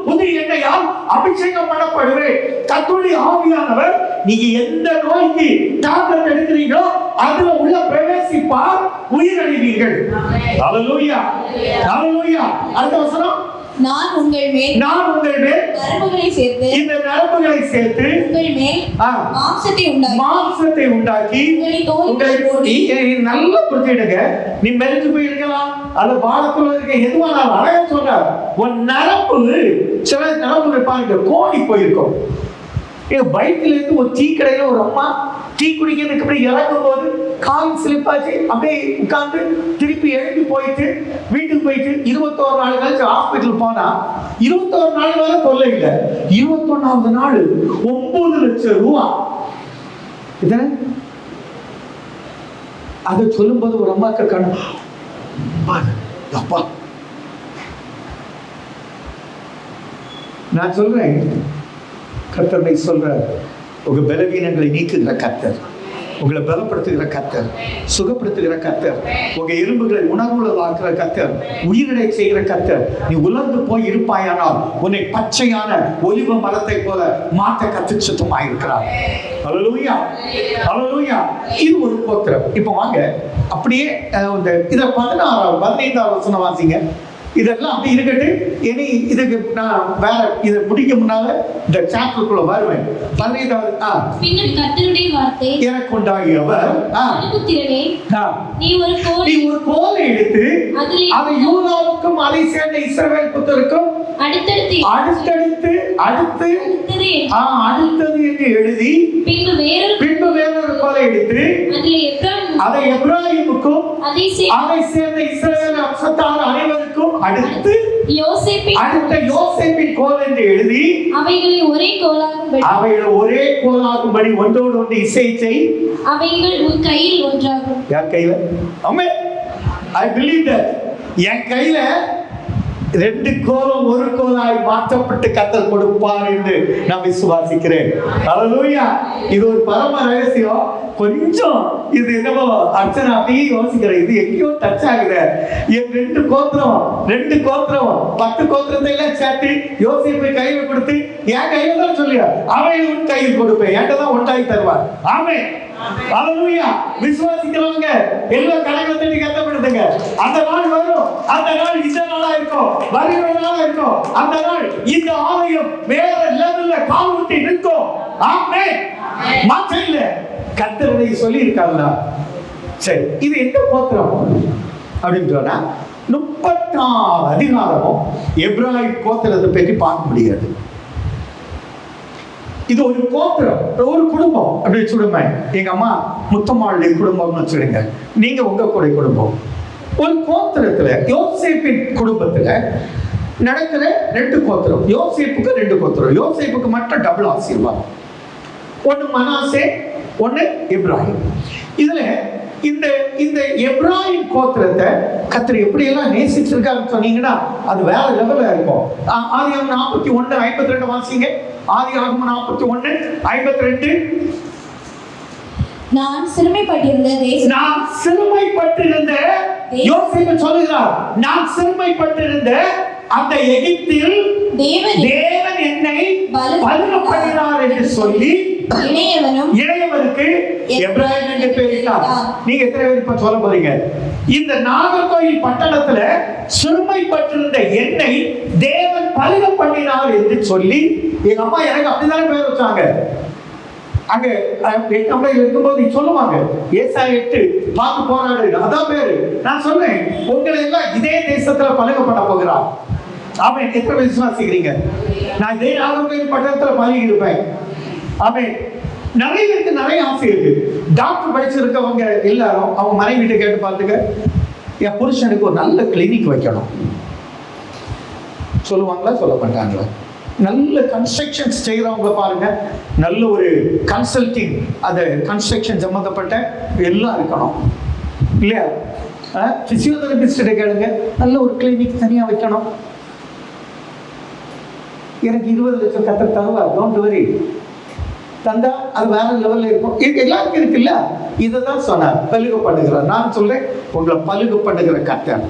புது எண்ணெயால் அபிஷேகம் பண்ணப்படுவேன். கர்த்தருடைய ஆவியானவர் நீங்க எந்த நோய்க்கு டாக்டர் எடுக்கிறீங்களோ அதுல உள்ள பிரவேசிப்பார், உயிரடைவீர்கள். ஹல்லேலூயா, ஹல்லேலூயா. அடுத்த வசனம், நான் உங்கள் மேல் நரம்புகளை சேர்த்து உங்கள் மேல் மாம்சத்தை உண்டாக்கி நல்லா புரிஞ்சுடுங்க. நீ மெலிஞ்சு போயிருக்கலாம், அது பாலத்துல இருக்க எதுவா நான் அழகா சொல்றேன். உன் நரம்பு, சில நரம்புகள் பாருங்க கோடி போயிருக்கும். பைக்ல இருந்து ஒரு டீ கடையில ஒரு அம்மா டீ குடிக்கிறதுக்கு அப்படி இறங்கும் போது கால் ஸ்லிப் ஆச்சு, அப்படியே உட்கார்ந்து திருப்பி எழுதி போயிட்டு வீட்டுக்கு போயிட்டு 21 நாள் கழிச்சு ஹாஸ்பிட்டல் போனா 21 நாள் வரை தொல்லை இல்லை. 21வது நாள் 9 லட்சம் ரூபா. அதை சொல்லும் போது ஒரு அம்மாக்கு கண்ணு அப்பா. நான் சொல்றேன், கர்த்தரை சொல்ற, உங்க பலவீனங்களை நீக்குகிற கர்த்தர், உங்களை பலப்படுத்துகிற கர்த்தர், சுகப்படுத்துகிற கர்த்தர், உங்க எலும்புகளை உணர்வுள்ளதாக்குற கர்த்தர், உயிரிழை செய்கிற கர்த்தர். நீ உலர்ந்து போய் இருப்பாயானால் உன்னை பச்சையான ஒலிவ மரத்தை போல மாற்ற கர்த்தர் சுத்தமாயிருக்கிறார். ஹல்லேலூயா, ஹல்லேலூயா. இது ஒரு கோத்திரம். இப்போ வாங்க அப்படியே இதை 15வது வசனம் வாசிங்க. இதெல்லாம் அப்படி இருக்கட்டு. இனி இதுக்கு நான் வேற இதை முடிக்க முன்னால இந்த சாப்டருக்குள்ள வருவேன். 15வது பின்னும் கர்த்தருடைய வார்த்தை எனக்கு உண்டாகியவர், நீ ஒரு கோலை எடுத்து அதை யூதாவுக்கும் அதை சேர்ந்த இஸ்ரவேல் புத்தருக்கும் அடுத்தது என்று எழுதி, பின்பு வேறொரு கோலை எடுத்து அதை எப்ராயிமுக்கும் அதை சேர்ந்த இஸ்ரவேல் வம்சத்தார் அனைவருக்கும் அடுத்த யோசேப்பின் கோல் என்று எழுதி, அவைகளை ஒரே கோலாகும்படி ஒன்றோடு ஒன்று இசைச்சை, அவைகள் உன் கையில் ஒன்றாகும். என் கையில, ஆமென், I believe that. என் கையில 2 கோலும் ஒரு கோலாய் மாற்றப்பட்டு கர்த்தர் கொடுப்பார் என்று நான் விசுவாசிக்கிறேன். ஹல்லேலூயா. இது ஒரு பரம ரகசியம். கொஞ்சம் இது என்னவோ அர்ச்சனை அப்படியே யோசிக்கிறேன், இது எங்கேயோ டச் ஆகுது. என் 2 கோத்திரம் 10 கோத்திரத்தை எல்லாம் சேர்த்து யோசிப்பை கையில கொடுத்து என் கையில தான் சொல்லியா, அவை உன் கையில் கொடுப்பேன், என்கிட்ட தான் ஒன்றாய் தருவார். ஆமென், ஹல்லேலூயா. விசுவாசிக்கிறவங்க எல்லாம் கணக்கு தட்டி கத்தப்படுத்துங்க. அந்த நாள் வரும், அந்த நாள் இந்த நாளா இருக்கும், வருகிற நாளா இருக்கும். அந்த நாள் இந்த ஆலயம் வேற லெவல்ல காலூட்டி நிற்கும். ஆமென். மாற்றம் இல்ல. கர்த்தருடைய சொல்லி இருக்காங்களா? சரி, இது எந்த கோத்திரம் அப்படின்னு சொன்னா 34 அதிகாரமும் எப்ராய் கோத்திரத்தை பற்றி பார்க்க முடியாது. இது ஒரு கோத்திரம், ஒரு குடும்பம் அப்படின்னு சொல்லுங்க. எங்க அம்மா முத்தம்மாளுடைய குடும்பம்னு சொல்லுங்க, நீங்க உங்க கூட குடும்பம். ஒரு கோத்திரத்துல யோசேப்பின் குடும்பத்துல நடக்கிற 2 கோத்திரம். யோசேப்புக்கு 2 கோத்திரம். யோசேப்புக்கு மட்டும் டபுள் ஆசீர்வாதம். ஒன்னு மனாசே, ஒன்னு எப்ராஹிம். இதுல இந்த எப்ராஹிம் கோத்திரத்தை கர்த்தர் எப்படி எல்லாம் நேசிச்சிருக்காருன்னு சொன்னீங்கன்னா அது வேற லெவல்ல இருக்கும். ஆதியாகமம் 41:52 வாசிங்க. ஆதியாகமம் 41:52. நான் சிறுமைப்பட்டிருந்த யோசேப்பு சொல்லுகிறார், நான் சிறுமைப்பட்டிருந்த அந்த எகிப்தில் தேவன் என்னை பலப்படுத்தினார் என்று சொல்லி இளையவனுக்கு எப்ராஹிம் என்று பெயரிட்டார். நீங்க எத்தனை பேர் இப்ப சொல்ல போறீங்க? இந்த நாகர்கோயில் பட்டணத்துல சிறுமைப்பட்டிருந்த என்னை தேவன் பலுக பண்ணினார் என்று சொல்லி எங்க அம்மா எனக்கு அப்படித்தானே பேர் வச்சாங்க. அங்க இருக்கும்போது சொல்லுவாங்க, ஏசாயா 8 பார்த்து போராடு, அதான் பேரு. நான் சொன்னேன், உங்களை எல்லாம் இதே தேசத்துல பலுக பண்ண போகிறார். ஆமென். எத்தனை பேர் விசுவாசிக்கிறீங்க? நான் இதே நாகர்கோயில் பட்டணத்துல பழகி இருப்பேன். ஆமென். நிறைய பேருக்கு நிறைய ஆசை இருக்கு. டாக்டர் படிச்சிருக்கவங்க எல்லாரும் அவங்க மனைவி வீட்டை கேட்டு பார்த்துக்க, என் புருஷனுக்கு ஒரு நல்ல கிளினிக் வைக்கணும். சொல்லுவாங்களா சொல்ல மாட்டாங்களா? நல்ல கன்ஸ்ட்ரக்ஷன்ஸ் செய்கிறவங்க பாருங்க, நல்ல ஒரு கன்சல்டிங், அது கன்ஸ்ட்ரக்ஷன் சம்மந்தப்பட்ட எல்லாம் இருக்கணும் இல்லையா? பிசியோதெரபிஸ்ட்டை கேளுங்க, நல்ல ஒரு கிளினிக் தனியாக வைக்கணும். எனக்கு 20 லட்சம் கத்தர் தருவார், டோன்ட் வரி. தந்தா அது வேற லெவலில் இருக்கும். இது எல்லாருக்கும் இருக்குல்ல. இதை தான் சொன்னார், பலுக பண்ணுகிறார். நான் சொல்றேன், உங்களை பலுக பண்ணுகிற கத்தர்.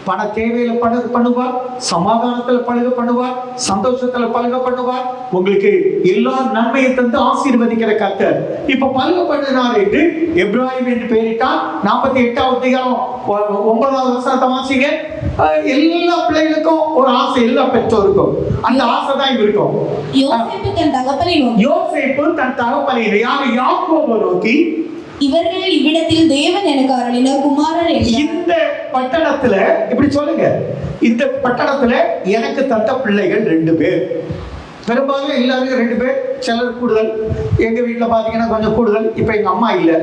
பண தேவையில பழுக பண்ணுவார், சமாதானத்துல பழுக பண்ணுவார், சந்தோஷத்துல பழுக பண்ணுவார், உங்களுக்கு எல்லா நன்மையை தந்து ஆசீர்வதிக்கிற கர்த்தர். இப்ப பழுக பண்ணினார் என்று எப்ராஹிம் என்று பெயரிட்டார். 48வது அதிகாரம் 9வது வசனத்தை வாசிங்க. எல்லா பிள்ளைகளுக்கும் ஒரு ஆசை, எல்லா பெற்றோருக்கும் அந்த ஆசை தான் இருக்கும். யோசேப்பு தன் தகப்பனை யாரு? யாக்கோபை நோக்கி, இவர்கள் இவ்விடத்தில் தேவன் எனக்கு அருளின குமாரர். இந்த பட்டணத்துல இப்படி சொல்லுங்க, இந்த பட்டணத்துல எனக்கு தந்த பிள்ளைகள் 2 பேர். பெரும்பாலும் எல்லாருக்கும் 2 பேர், சிலர் கூடுதல். எங்க வீட்டுல பாத்தீங்கன்னா கொஞ்சம் கூடுதல். இப்ப எங்க அம்மா இல்ல,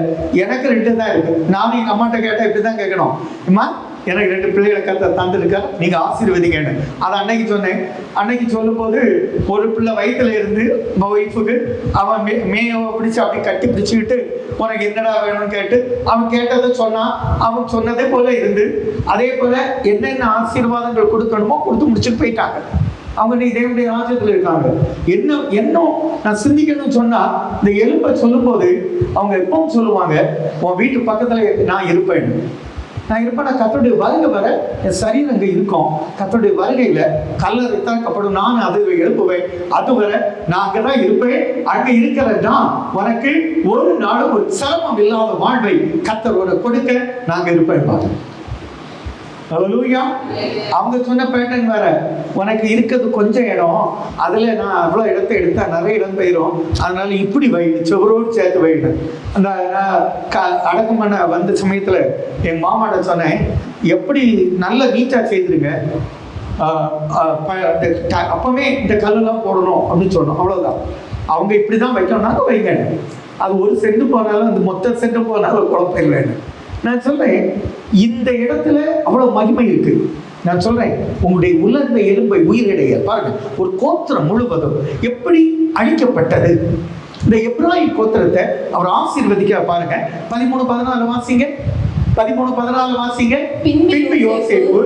எனக்கு 2 தான் இருக்கு. நானும் எங்க அம்மாட்ட கேட்டா இப்படிதான் கேட்கணும், அம்மா எனக்கு 2 பிள்ளைகளை கத்த தந்துருக்கா, நீங்க ஆசீர்வதிங்கன்னு. அதை அன்னைக்கு சொன்னேன். அன்னைக்கு சொல்லும் போது ஒரு பிள்ளை வயிற்றுல இருந்து ஒய்ஃபுக்கு அவன் மேயவை பிடிச்சு அப்படி கட்டி பிடிச்சுக்கிட்டு உனக்கு என்னடா வேணும்னு கேட்டு அவன் கேட்டதை சொன்னான். அவன் சொன்னதே போல இருந்து அதே போல என்னென்ன ஆசீர்வாதங்கள் கொடுக்கணுமோ கொடுத்து முடிச்சுட்டு போயிட்டாங்க. அவங்க நீ தேவனுடைய ராஜ்யத்தில் இருக்காங்க. என்ன நான் சிந்திக்கணும்னு சொன்னா, இந்த எலும்பை சொல்லும் போது அவங்க எப்பவும் சொல்லுவாங்க, உன் வீட்டு பக்கத்துல நான் இருப்பேன். நான் இருப்பேன், கர்த்தருடைய வருகை வர என் சரீரம் அங்கே இருக்கும். கர்த்தருடைய வருகையில கல்லறை திறக்கப்படும், நான் அதை எழுப்புவேன். அது வர நான் அங்கதான் இருப்பேன். அங்க இருக்கிறதா உனக்கு ஒரு நாளும் ஒரு சிரமம் இல்லாத வாழ்வை கர்த்தர் உனக்கு கொடுக்க நாங்க இருப்பேன் பாரு. ஹல்லேலூயா. அவங்க சொன்ன பேட்டர்ன் வேற. உனக்கு இருக்கிறது கொஞ்சம் இடம், அதுல நான் அவ்வளோ இடத்தை எடுத்தா நிறைய இடம் போயிடும், அதனால இப்படி வை, செவரோடு சேர்த்து வைடு. அந்த அடக்கம் பண்ண வந்த சமயத்துல என் மாமாட்ட சொன்னேன், எப்படி நல்ல நீட்டா செய்திருங்க, அப்பவே இந்த கல்லெல்லாம் போடணும் அப்படின்னு சொன்னோம். அவ்வளவுதான். அவங்க இப்படிதான் வைக்கணும்னாலும் வைங்க. அது ஒரு சென்று போனாலும் அந்த மொத்த சென்று போனாலும் குழப்பம் இல்லைன்னு நான் சொல்றேன். இந்த இடத்துல அவ்வளவு மகிமை இருக்கு. நான் சொல்றேன், உங்களுடைய உலர்ந்த எலும்பை உயிரிடைய பாருங்க. ஒரு கோத்திரம் முழுவதும் எப்படி அழிக்கப்பட்டது. இந்த எப்ராஹிம் கோத்திரத்தை அவர் ஆசீர்வதிக்க பாருங்க. 13-14 வாசிங்க. 13-14 வாசிங்க. பின்பு யோசேப்பு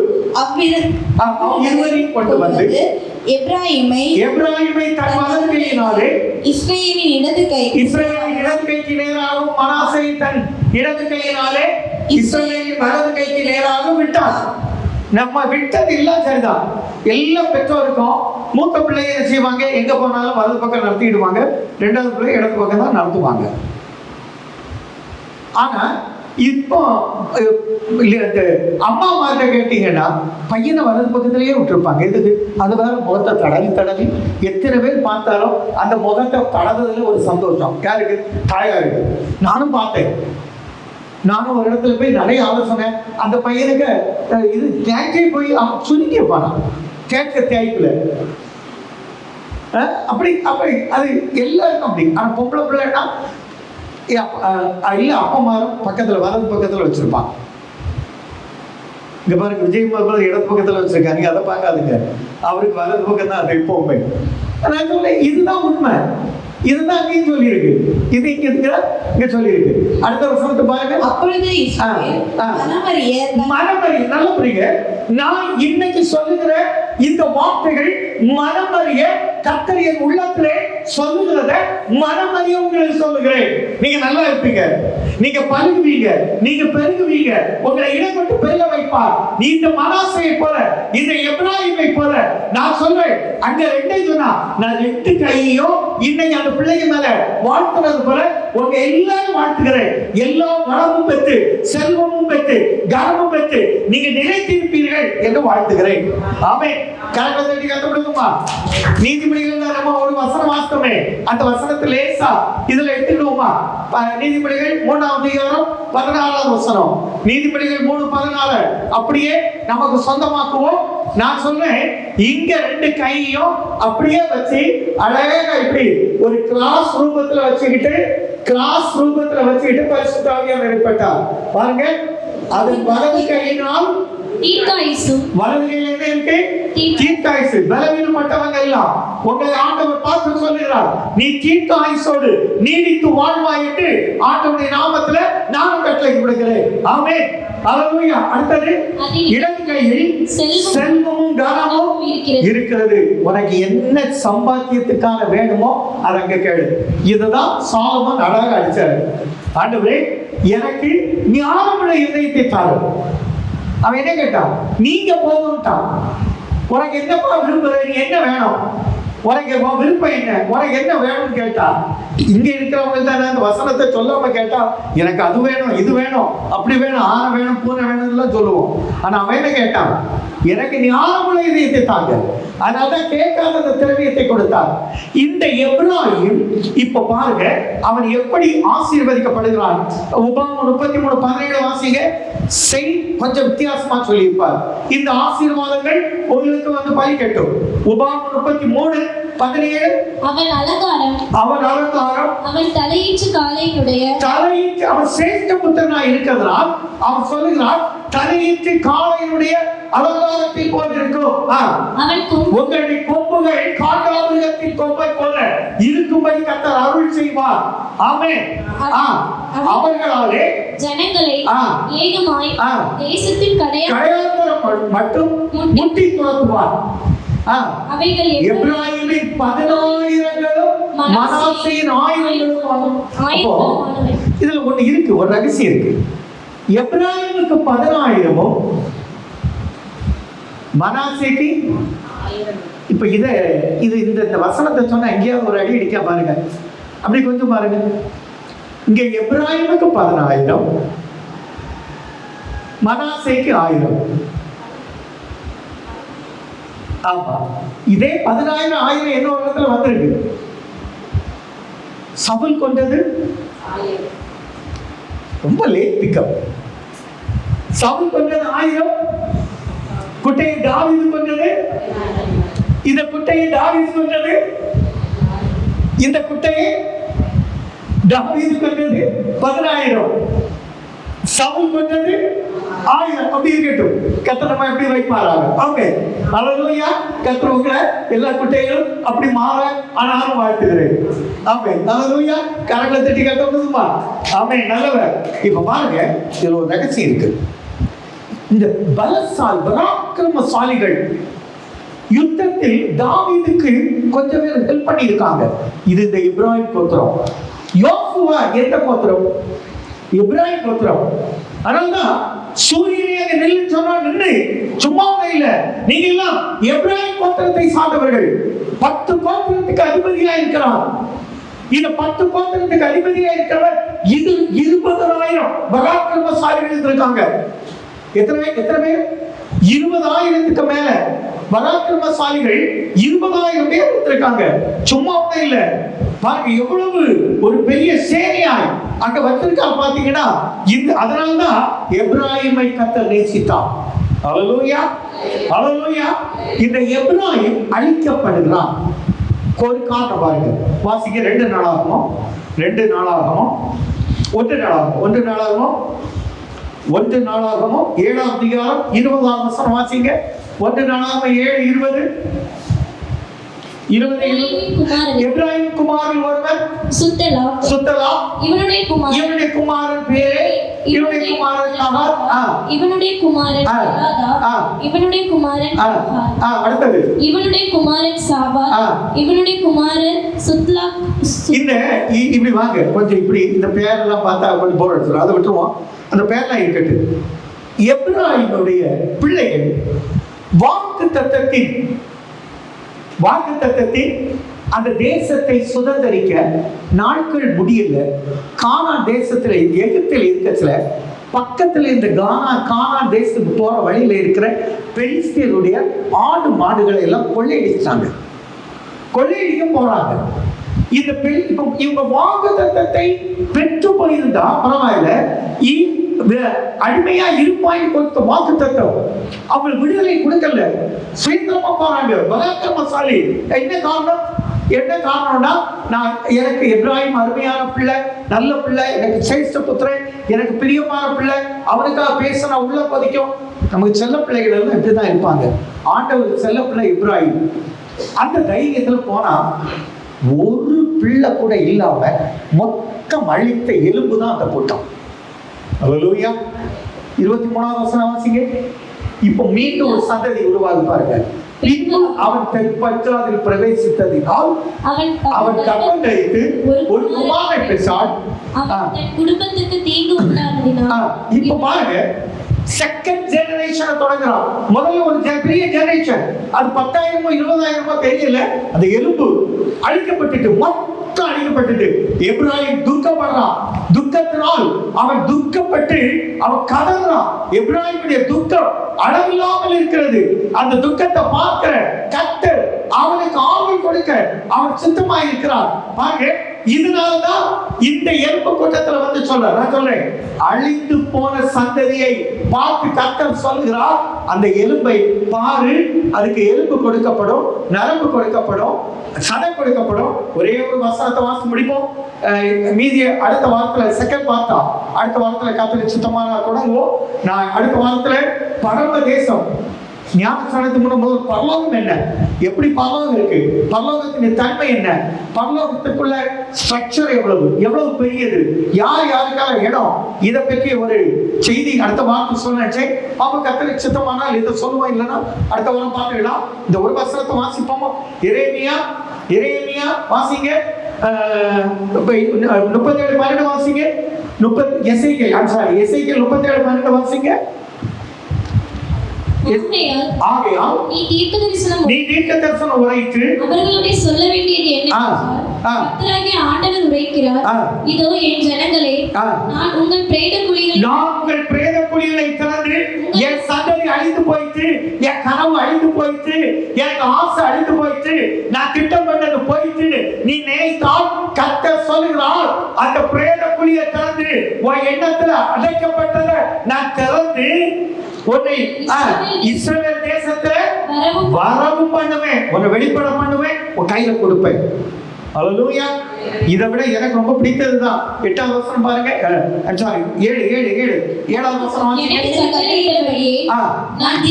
இருவரையும் கொண்டு வந்து எப்ராஹிமை தன் வலது கையினாலே இஸ்ரவேலின் இடது கைக்கு நேராகவும் மனாசேயை தன் இடது கையினாலே இஸ்ரவேலின் வலது கைக்கு நேராகவும் விட்டார். நம்ம விட்டது எல்லாம் சரிதான். எல்லா பெற்றோருக்கும் மூத்த பிள்ளைங்க என்ன செய்வாங்க, எங்க போனாலும் வலது பக்கம் நடத்திடுவாங்க, 2வது பிள்ளை இடது பக்கம் தான் நடத்துவாங்க. ஆனா இப்போ அம்மா மார்ட்ட கேட்டீங்கன்னா பையனை வலது பக்கத்திலேயே விட்டுருப்பாங்க. எதுக்கு? அது வேற முகத்தை தடவி எத்தனை பேர் பார்த்தாலும் அந்த முகத்தை தடவுறதுல ஒரு சந்தோஷம் யாருக்கு? தாயாருக்கு. நானும் பார்த்தேன். நானும் ஒரு இடத்துல போய் நிறைய ஆலோசனை. அந்த பையனுக்கு இது தேக்கே போய் அவன் சுருங்கி இருப்பானா தேக்க தேய்ப்புல அப்படி அது எல்லாருக்கும் அப்படி. ஆனா பொம்பளை பிள்ளைன்னா இல்ல அப்பமாரும் பக்கத்துல வலது பக்கத்துல வச்சிருப்பான். இங்க பாருங்க, விஜய் இடது பக்கத்துல வச்சிருக்காங்க, அதை பார்க்காதுங்க. அவருக்கு வலது பக்கம் தான் அது எப்பவுமே. நான் சொல்ல இதுதான் உண்மை. இதுதான் அங்கேயும் சொல்லி இருக்கு. இது இங்க இருக்கிற இங்க சொல்லி இருக்கு. அடுத்த வசனத்தை பாருங்க. அப்பொழுது மனமறி நல்ல புரியுங்க. நான் இன்னைக்கு சொல்லுகிற இந்த வார்த்தைகள் மனமறிய கர்த்தர் என் உள்ளத்திலே சொல்லுகிறத மனமறிய உங்களுக்கு சொல்லுகிறேன். நீங்க நல்லா இருப்பீங்க, நீங்க பழுகுவீங்க, நீங்க பெருகுவீங்க, உங்களை இடப்பட்டு பெருக வைப்பார். நீ இந்த மனாசேயை போல, இந்த எப்ராஹிமை போல நான் சொல்றேன். அங்க 2 சொன்னா நான் 2 கையையும் இன்னைக்கு அந்த பிள்ளைங்க மேல வாழ்த்துறது போல உங்க எல்லாரும் வாழ்த்துகிறேன். எல்லா வளமும் பெற்று செல்வமும் பெற்று கனமும் பெற்று நீங்க நிலைத்திருப்பீர்கள் என்று வாழ்த்துகிறேன். ஆமென். கரங்களை கண்டுபிடிக்குமா? நீதிமொழிகள் நம்ம ஒரு வசனம் வாசித்தோமே, அந்த வசனத்தை லேசா இதுல எடுத்துடுவோமா? நீதிமொழிகள் 3ஆம் அதிகாரம் 14ஆம் வசனம். நீதிமொழிகள் 3:14 அப்படியே நமக்கு சொந்தமாக்குவோம். நான் சொல்றேன், இங்க 2 கையையும் அப்படியே வச்சு அழகா இப்படி ஒரு கிராஸ் ரூபத்துல வச்சுக்கிட்டு பரிசுத்த ஆவியானவர் வெளிப்பட்டார். பாருங்க, அதன் வலது கையினால் தீர்க்காயுசும். வலது கையில் என்ன இருக்கு? தீர்க்காயுசு. பலவீனப்பட்டவங்க எல்லாம் உங்களை ஆண்டவர் பார்த்து சொல்லுகிறார், நீ தீர்க்காயுசோடு நீடித்து வாழ்வாய் என்று ஆண்டவருடைய நாமத்துல நான் கட்டளை கொடுக்கிறேன். ஆமென். அல்லேலூயா. அடுத்தது, இடது கையில் செல்வமும் கனமும் இருக்கிறது. உனக்கு என்ன சம்பாத்தியத்துக்கான வேணுமோ அதை அங்க கேளு. இதுதான் சாலமோன் அழகா அடிச்சாரு. ஆண்டவரே, எனக்கு ஞானமுள்ள இதயத்தை தாரு. அவன் என்ன கேட்டான்? நீங்க போதும்ட்டான். உனக்கு என்னப்பா விரும்புற? நீ என்ன வேணும்? உனக்கு விருப்பம் என்ன? உனக்கு என்ன வேணும்னு கேட்டா, இங்க இருக்கிறவங்க தானே அந்த வசனத்தை சொல்லாம கேட்டா, எனக்கு அது வேணும், இது வேணும், அப்படி வேணும், ஆனை வேணும், பூனை வேணும்லாம் சொல்லுவோம். ஆனா அவன் என்ன கேட்டான்? எனக்கு ஞானமுள்ள இதயத்தை தாங்க. அதனாலதான் கேட்காத அந்த திரவியத்தை கொடுத்தார். இந்த எப்ராஹிம் இப்ப பாருங்க, அவன் எப்படி ஆசீர்வதிக்கப்படுகிறான். உபாகமம் 33:17 வாசிங்க. கொஞ்சம் வித்தியாசமா சொல்லியிருப்பார். இந்த ஆசீர்வாதங்கள் உங்களுக்கு பலிக்கட்டும். உபாகமம் 33:17. அவன் அலங்காரம், அவன் தலையீற்று காளையினுடைய அவன் சிரேஷ்ட புத்திரனாய் இருக்கிறதுனால் அவன் சொல்லுகிறான், தலையீற்று காளையினுடைய அலங்காரத்தை போல இருக்கும். உங்களுடைய கொம்புகள் காண்டாமிருகத்தின் கொம்பை போல இருக்கும்படி கர்த்தர் அருள் செய்வார். ஆமென். அவர்களாலே ஜனங்களை ஏகமாய் தேசத்தின் கடையாந்தரம் மட்டும் முட்டி துரத்துவார். அவைகள் எப்ராஹிமின் 10,000களும் மனாசேயின் 1000களும். இதுல ஒண்ணு இருக்கு, ஒரு ரகசியம் இருக்கு. எப்ராஹிமுக்கு 10,000ம் மனாசேக்கு இப்ப இது இந்த வசனத்தை சொன்னா எங்கேயாவது ஒரு அடி அடிக்க பாருங்க. அப்படி கொஞ்சம் பாருங்க. இங்க எப்ராஹிமுக்கு 10,000, மனாசேக்கு 1000. ஆமா, இதே 10,000 1000 என்ன ஒரு இடத்துல வந்திருக்கு. சவுல் கொண்டது ரொம்ப லேட் பிக்கப். சவுல் கொண்டது 1000, குட்டையை தாவீது கொண்டது. இந்த குட்டையை தாவீது கொண்டது. இந்த குட்டையை தாவீது கொண்டது 10,000. சவுல் கொண்டது 1000. அப்படி இருக்கட்டும். கர்த்தர் நம்ம எப்படி வைப்பாராங்க. ஓகே, அல்லேலூயா. கர்த்தர் உங்களை எல்லா குட்டைகளும் அப்படி மாற ஆனாலும் வாழ்த்துகிறேன். ஆமென். அல்லேலூயா. கரங்களை தட்டி கர்த்தருமா. ஆமென். நல்லவர். இப்ப பாருங்க, இதுல ஒரு ரகசியம் இருக்கு. இந்த பராக்கிரமசாலிகள் யுத்தத்தில் தாவீதுக்கு கொஞ்சம் பேர் ஹெல்ப் பண்ணி இருக்காங்க. இது இந்த இப்ராஹிம் கோத்திரம். யோசுவா எந்த கோத்திரம்? இப்ராஹிம் கோத்திரம். அதனால்தான் சூரியனை அங்க நெல்லு சொன்னா நின்று சும்மா இல்ல. நீங்க எல்லாம் இப்ராஹிம் கோத்திரத்தை சார்ந்தவர்கள். 10 கோத்திரத்துக்கு அதிபதியா இருக்கிறார். இந்த 10 கோத்திரத்துக்கு அதிபதியா இருக்கிறவர். இது 20,000 பராக்கிரமசாலிகள் இருக்காங்க. எத்தனை பேர்? 20,000க்கு மேல பராக்கிரமசாலிகள் 20,000 பேர் இருக்காங்க. சும்மா இல்ல. பாருங்க எவ்வளவு ஒரு பெரிய சேனையாய் அங்க வச்சிருக்கா பாத்தீங்கன்னா. அதனால்தான் எப்ராஹிமை கர்த்தர் நேசித்தார். அல்லேலூயா, அல்லேலூயா. இந்த எப்ராஹிம் அழிக்கப்படுகிறான். ஒரு காரணம் பாருங்க. வாசிக்க 2 நாளாகமம் 1 நாளாகமம் 7ஆம் அதிகாரம் 20ஆம் வசனம் வாசிங்க. 1 நாளாகமம் 7:20. எப்ராஹிம் குமாரன் ஒருவன் சுத்தலா. இவனுடைய குமாரன் பேரே. இவனுடைய குமாரன் நகார். இவனுடைய குமாரன் இவனுடைய குமாரன் அடுத்தது இவனுடைய குமாரன் சாபா. இவனுடைய குமாரன் சுத்லா. இப்படி வாங்க கொஞ்சம். இப்படி இந்த பேரெல்லாம் பார்த்தா கொஞ்சம் போர் அடிச்சிடும். அதை விட்டுருவோம். அந்த பேர்லாம் இருக்கட்டு. எப்ராஹிமுடைய பிள்ளைகள் வாக்குத்தத்தத்தின் அந்த தேசத்தை சுதந்திரிக்க நாட்கள் முடியல. கானான் தேசத்துல எகிப்தில் இருக்கச்சுல பக்கத்துல இந்த கானான் தேசத்துக்கு போற வழியில இருக்கிற பெலிஸ்தியருடைய ஆடு மாடுகளை எல்லாம் கொள்ளையடிச்சாங்க. கொள்ளையடிக்க போறாங்க. இவங்க வாக்குத்தத்தத்தை பெற்று போயிருந்தா பரவாயில்ல. அடிமையா இருப்பாய் கொடுத்த வாக்குத்தத்தம் அவங்களுக்கு விடுதலை கொடுக்கல. சுயந்திரமா போறாங்க. பராக்கிரமசாலி. என்ன காரணம்? என்ன காரணம்னா, நான் எனக்கு எப்ராஹிம் அருமையான பிள்ளை, நல்ல பிள்ளை, எனக்கு சிரேஷ்ட புத்திரன், எனக்கு பிரியமான பிள்ளை, அவனுக்காக பேசினா உள்ள கொதிக்கும். நமக்கு செல்ல பிள்ளைகள் எல்லாம் இப்படிதான் இருப்பாங்க. ஆண்டவர் செல்ல பிள்ளை இப்ராஹிம். அந்த தைரியத்துல போனா ஒரு பிள்ளை கூட இல்லாம மொத்தம் அழித்த எலும்பு தான் அந்த கூட்டம். அல்லேலூயா. 23வது வசனம் வாசிங்க. இப்போ மீண்டும் ஒரு சந்ததி உருவாகி பாருங்க. பின்பு அவன் தென்பற்றாதில் பிரவேசித்ததினால் அவன் கற்பனைத்து ஒரு குமாரனை பெற்றான். குடும்பத்துக்கு தீங்கு உண்டானதினால். இப்ப பாருங்க, செகண்ட் ஜெனரேஷனை தொடங்குறான். முதல்ல ஒரு பெரிய ஜெனரேஷன், அது 10,000 20,000 தெரியல, அந்த எலும்பு அழிக்கப்பட்டுட்டு மொத்தம் அழிக்கப்பட்டுட்டு எப்ராஹிம் துக்கப்படுறான். துக்கத்தினால் அவன் துக்கப்பட்டு அவன் கதறான். எப்ராஹிமுடைய துக்கம் அளவில்லாமல் இருக்கிறது. அந்த துக்கத்தை பார்க்கிற கர்த்தர் அவனுக்கு ஆறுதல் கொடுக்க அவன் சித்தமாக இருக்கிறார். பாருங்க, இதனால்தான் இந்த எலும்பு கூட்டத்துல வந்து நான் சொல்றேன், அழிந்து போன சந்ததியை பார்த்து கர்த்தர் சொல்கிறார், அந்த எலும்பை பாரு, அதுக்கு எலும்பு கொடுக்கப்படும், நரம்பு கொடுக்கப்படும், சதை கொடுக்கப்படும். ஒரே ஒரு வசனத்தை வாசி முடிப்போம். மீதி அடுத்த வாரத்துல செகண்ட் பார்த்தா அடுத்த வாரத்துல கர்த்தர் சுத்தமான தொடங்குவோம். நான் அடுத்த வாரத்துல பரம தேசம் ஞானஸ்நானத்துக்கு முன்பு பரலோகம் என்ன, எப்படி பரலோகம் இருக்கு, பரலோகத்தின் தன்மை என்ன, பரலோகத்துக்குள்ள ஸ்ட்ரக்சர் எவ்வளவு பெரியது, யார் யாருக்கான இடம், இதை பற்றி ஒரு செய்தி அடுத்த வாரத்தை சொன்னேன். பாப்பா கர்த்தருக்கு சித்தமானால் இதை சொல்லுவோம், இல்லைன்னா அடுத்த வாரம் பார்த்துக்கலாம். இந்த ஒரு வசனத்தை வாசிப்போமா? எரேமியா வாசிங்க. 37:12 வாசிங்க. எசேக்கியேல் 37:12 வாசிங்க. ஆகையால் நீ தீர்க்கதரிசனம் உரைத்து அவர்களுடைய சொல்ல வேண்டியது என்னவென்றால், கர்த்தராகிய ஆண்டவர் உரைக்கிறார், இதோ என் ஜனங்களே, நான் உங்கள் பிரேத குழிகளை திறந்து என் சந்ததி அழிந்து போயிட்டு, என் கனவு அழிந்து போயிட்டு, எனக்கு ஆசை அழிந்து போயிட்டு, நான் திட்டம் பண்ணது போயிட்டு நீ நினைத்தால் கர்த்தர் சொல்கிறார், அந்த பிரேத குழியை திறந்து உன் எண்ணத்துல அடைக்கப்பட்டதை நான் திறந்து உன்னை இஸ்ரவேல் தேசத்துல வரவு பண்ணுவேன், உன்னை வெளிப்பட பண்ணுவேன், உன் கையில கொடுப்பேன். அல்லேலூயா. இதை விட எனக்கு ரொம்ப பிடித்ததுதான் 8வது வசனம் பாருங்க. சாரி 7வது வசனம். நான்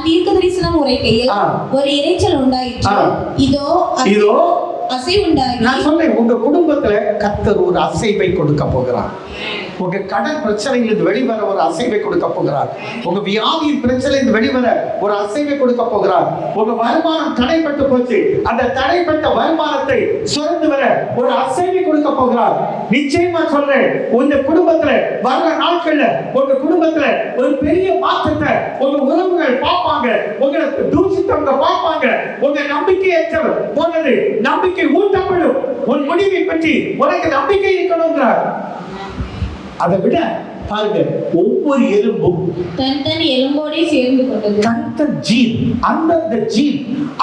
தீர்க்கதரிசனம் உரைக்கையில் ஒரு இரைச்சல் உண்டாயிற்று, இதோ அசைவுண்டாகி. நான் சொல்றேன், உங்க குடும்பத்துல கர்த்தர் ஒரு அசைவை கொடுக்க போகிறார். உங்க கடன் பிரச்சனையிலிருந்து வெளிவர ஒரு அசைவை கொடுக்க போகிறார். உங்க வியாதியின் பிரச்சனையிலிருந்து வெளிவர ஒரு அசைவை கொடுக்க போகிறார். உங்க வருமானம் தடைப்பட்டு போச்சு, அந்த தடைப்பட்ட வருமானத்தை சுரந்து வர ஒரு அசைவை கொடுக்க போகிறார். நிச்சயமா சொல்றேன், உங்க குடும்பத்துல வர்ற நாட்கள்ல உங்க குடும்பத்துல ஒரு பெரிய மாற்றத்தை உங்க உறவுகள் பார்ப்பாங்க, உங்களை தூசித்தவங்க பார்ப்பாங்க. உங்க நம்பிக்கையற்ற போனது நம்பிக்கை ஊட்டப்படும். உன் முடிவை பற்றி உனக்கு நம்பிக்கை இருக்கணுங்கிறார். அதை விட பாருங்க, ஒவ்வொரு எலும்பும் தன் எலும்போட சேர்ந்து கொண்டது. தன் ஜீன்,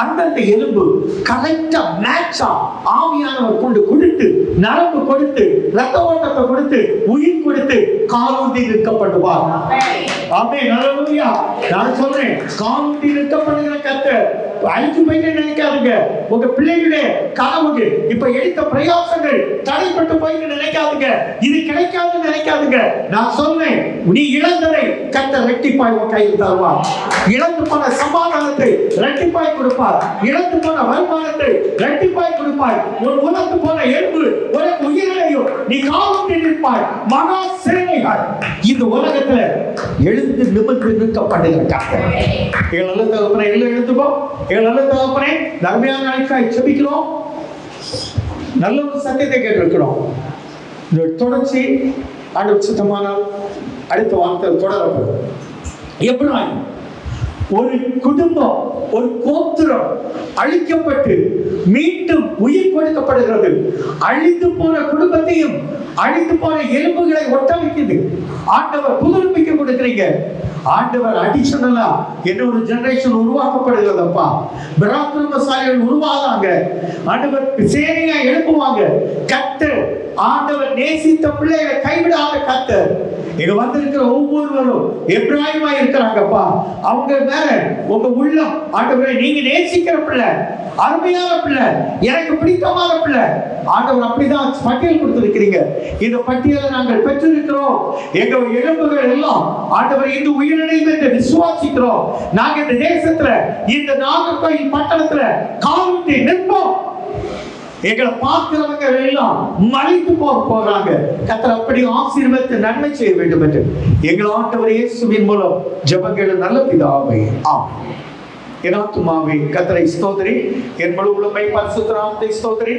அந்தந்த எலும்பு கரெக்டா மேட்சா ஆவியானவர் கொண்டு கொடுத்து, நரம்பு கொடுத்து, ரத்த ஓட்டத்தை கொடுத்து, உயிர் கொடுத்து காலூண்டி நிற்கப்படுவார். ஆமென். அல்லேலூயா. நான் சொல்றேன், காலூண்டி நிற்கப்படுகிற கர்த்தர் அழிஞ்சு போயிட்டு நினைக்காதுங்க. உங்க பிள்ளைகளுடைய கனவுக்கு இப்ப எடுத்த பிரயாசங்கள் தடைப்பட்டு போயிட்டு நினைக்காதுங்க. இது கிடைக்காதுன்னு நினைக்காதுங்க. நான் சொல்றேன், நீ இழந்ததை கர்த்தர் ரெட்டிப்பாய் உன் கையில் தருவார். இழந்து போன சமாதானத்தை ரெட்டிப்பாய் கொடுப்பார். இழந்து போன வருமானத்தை ரெட்டிப்பாய் கொடுப்பார். உன் உலர்ந்து போன எலும்பு உனக்கு உயிரிலையும் நீ காலூண்டி நிற்பாய். மகா சேனைகள் இந்த உலகத்துல எழுந்து நிமிர்ந்து நிற்கப்படுகிற கர்த்தர். எங்கள் தகப்பனை எல்லாம் எழுந்துக்கோ. எங்கள் தகப்பனை நன்மையான நாளைக்காய் செபிக்கிறோம். நல்ல ஒரு சத்தியத்தை கேட்டிருக்கிறோம். இந்த தொடர்ச்சி ஆண்டவர் சித்தமானால் அடுத்த வார்த்தை தொடரப்படும். எப்ராஹிம் ஒரு குடும்பம், ஒரு கோத்திரம் அழிக்கப்பட்டு மீண்டும் உயிர் கொடுக்கப்படுகிறது. அழிந்து போன குடும்பத்தையும் அழிந்து போன எலும்புகளை ஒட்ட வைக்குது. ஆண்டவர் புதுப்பிக்க கொடுக்கிறீங்க. ஆண்டவர் அடிஷனலா இன்னொரு ஜெனரேஷன் உருவாக்கப்படுகிறதப்பா. பராக்கிரமசாலிகள் உருவாகாங்க. ஆண்டவர் சேனையா எழுப்புவாங்க. கர்த்தர் ஆண்டவர் நேசித்த பிள்ளைகளை கைவிடாத கர்த்தர். இங்க வந்திருக்கிற ஒவ்வொருவரும் எப்ராஹிமா இருக்கிறாங்கப்பா. அவங்க வேற உங்க உள்ளம் ஆண்டவரே நீங்க நேசிக்கிற பிள்ளை, அருமையான பிள்ளை, எனக்கு பிடித்தமான பிள்ளை, ஆண்டவர் அப்படிதான் பட்டியல் கொடுத்திருக்கிறீங்க. இந்த பட்டியலை நாங்கள் பெற்றிருக்கிறோம். எங்க எலும்புகள் எல்லாம் ஆண்டவர் இந்த உயிரிழந்து என்று விசுவாசிக்கிறோம். நாங்க இந்த தேசத்துல இந்த நாகர்கோயில் பட்டணத்துல காலூட்டி நிற்போம். எங்களை பார்க்கிறவங்க எல்லாம் மலைத்து போறாங்க. கர்த்தர் அப்படி ஆசீர்வதித்து நன்மை செய்ய வேண்டும் என்று எங்கள் ஆண்டவர் இயேசுவின் மூலம் ஜெபங்கள் நல்ல பிதாவே ஆமென். என் ஆத்துமாவே கர்த்தரை ஸ்தோத்திரி, என் முழு உள்ளமை பரிசுத்த நாமத்தை ஸ்தோத்திரி.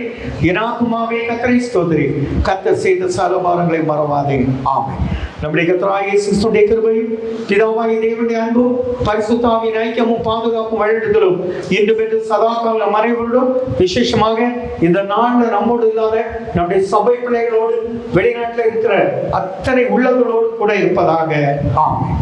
என் ஆத்துமாவே கர்த்தரை ஸ்தோத்திரி, கர்த்தர் செய்த சகலபாரங்களை மறவாதே. ஆமென். நம்முடைய கர்த்தராகிய இயேசு கிறிஸ்துவின் கிருபையும் பிதாவாகிய தேவனுடைய அன்பும் பரிசுத்த ஆவியின் ஐக்கியமும் பாதுகாப்பும் வழிநடத்தலும் இன்றும் என்று சதாகால மறைவோடும், விசேஷமாக இந்த நாளில் நம்மோடு இல்லாத நம்முடைய சபை பிள்ளைகளோடு வெளிநாட்டில் இருக்கிற அத்தனை உள்ளங்களோடு கூட இருப்பதாக. ஆமென்.